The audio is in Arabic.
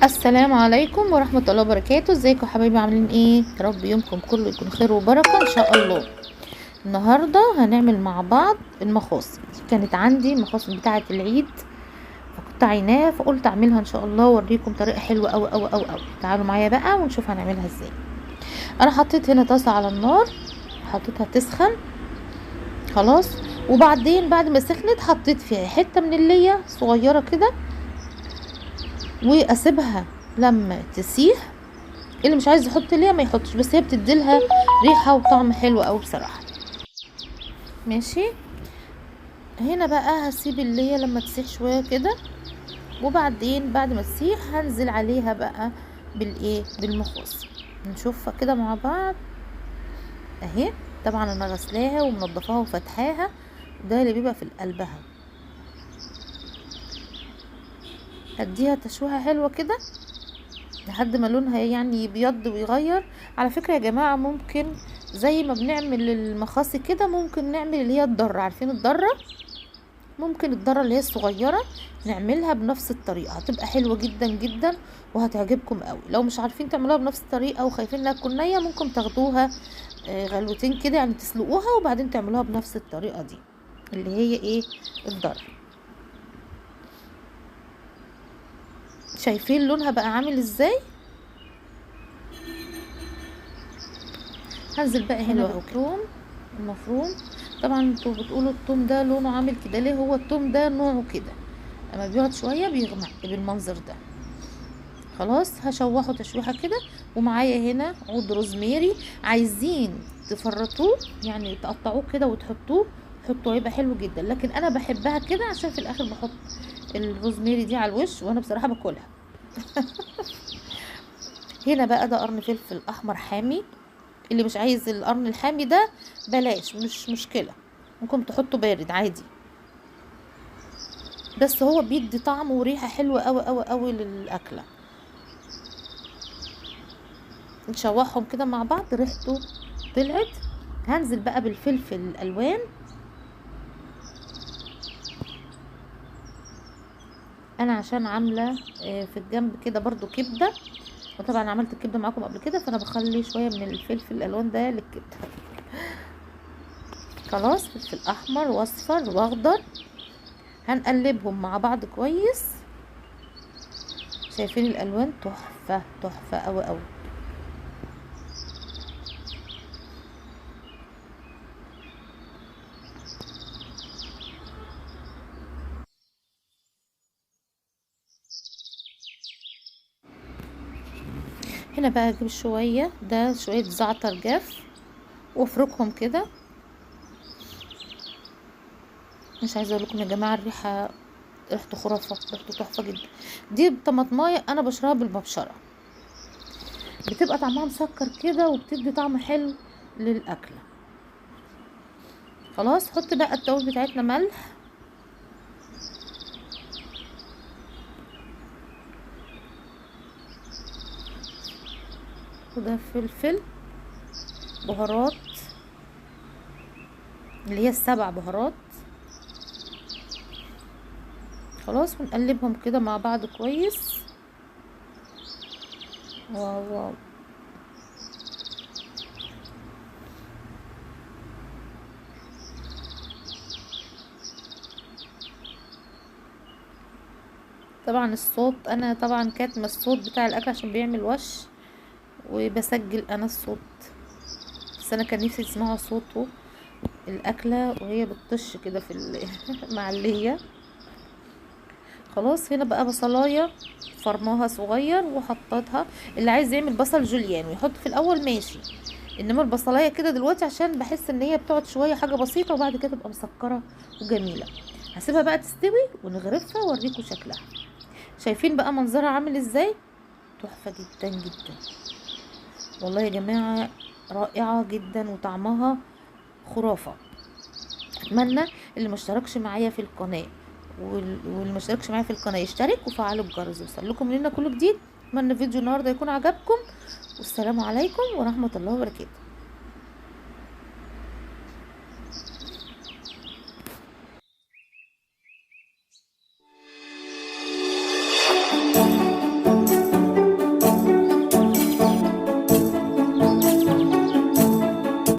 السلام عليكم ورحمة الله وبركاته. ازيكم يا حبايبي؟ عاملين ايه؟ يا رب يومكم كله يكون خير وبركة ان شاء الله. النهاردة هنعمل مع بعض المخاصم. كانت عندي المخاصم بتاعة العيد فكنت عيناها فقلت اعملها ان شاء الله واوريكم طريقة حلوة اوي. تعالوا معايا بقى ونشوف هنعملها ازاي. انا حطيت هنا طاسة على النار، حطيتها تسخن خلاص، وبعدين بعد ما سخنت حطيت فيها حتة من اللية صغيرة كده واسيبها لما تسيح. اللي مش عايز يحط ليها ما يحطش، بس هي بتديلها ريحه وطعم حلو قوي بصراحه. ماشي، هنا بقى هسيب اللية لما تسيح شويه كده، وبعدين بعد ما تسيح هنزل عليها بقى بالمخاصم. نشوفها كده مع بعض اهي. طبعا انا غسلاها ومنضفاها وفتحاها، ده اللي بيبقى في قلبها. هديها تشويحه حلوه كده لحد ما لونها يعني يبيض ويغير. على فكرة يا جماعة ممكن زي ما بنعمل المخاصي كده ممكن نعمل اللي هي الضرة. عارفين الضرة؟ ممكن الضرة اللي هي الصغيرة نعملها بنفس الطريقة، هتبقى حلوة جدا جدا وهتعجبكم قوي. لو مش عارفين تعملوها بنفس الطريقة وخايفين انها تكون نية، ممكن تاخدوها غلوتين كده، يعني تسلقوها وبعدين تعملوها بنفس الطريقة دي اللي هي الضرة. شايفين لونها بقى عامل ازاي؟ هنزل بقى هنا بالثوم المفروم. طبعا انتوا بتقولوا الثوم ده لونه عامل كده ليه؟ هو الثوم ده نوعه كده، اما بيقعد شويه بيغمق بالمنظر ده. خلاص هشوحه تشويحه كده. ومعايا هنا عود روزماري، عايزين تفرطوه يعني تقطعوه كده وتحطوه، حطوه هيبقى حلو جدا، لكن انا بحبها كده عشان في الاخر بحط الروزماري دي على الوش، وانا بصراحه باكلها. هنا بقى ده قرن فلفل احمر حامي. اللي مش عايز القرن الحامي ده بلاش، مش مشكلة، ممكن تحطه بارد عادي، بس هو بيدي طعم وريحة حلوة قوي للأكلة. نشوحهم كده مع بعض، ريحته طلعت. هنزل بقى بالفلفل الألوان. أنا عشان عاملة في الجنب كده برضو كبدة، وطبعا عملت الكبدة معاكم قبل كده، فأنا بخلي شوية من الفلفل الألوان ده للكبدة. خلاص، فلفل أحمر وأصفر وأخضر هنقلبهم مع بعض كويس. شايفين الالوان؟ تحفه قوي. هنا بقى اجيب شويه زعتر جاف وافركهم كده. مش عايزه اقول لكم يا جماعه ريحته خرافه، ريحته تحفه جدا. دي طماطمايه انا بشربها بالمبشره، بتبقى طعمها مسكر كده وبتدي طعم حلو للاكله. خلاص، حط بقى التوابل بتاعتنا، ملح وده فلفل، بهارات اللي هي السبع بهارات. خلاص، ونقلبهم كده مع بعض كويس. واو. طبعا الصوت، انا طبعا كاتمه الصوت بتاع الاكل عشان بيعمل وش، وبسجل انا الصوت، بس انا كان نفسي تسمعوا صوته الاكله وهي بتطش كده مع الليه. خلاص، هنا بقى بصلايه فرماها صغير وحطيتها. اللي عايز يعمل بصل جوليان ويحط في الاول ماشي، انما البصلايه كده دلوقتي عشان بحس ان هي بتقعد شويه حاجه بسيطه وبعد كده تبقى مسكره وجميله. هسيبها بقى تستوي ونغرفها واوريكم شكلها. شايفين بقى منظرها عامل ازاي؟ تحفه جدا والله يا جماعه، رائعه جدا وطعمها خرافه. اتمنى اللي ما اشتركش معايا في القناه واللي ما اشتركش معايا في القناه يشترك وفعلوا الجرس يوصل لكم مننا كل جديد. اتمنى فيديو النهارده يكون عجبكم، والسلام عليكم ورحمه الله وبركاته.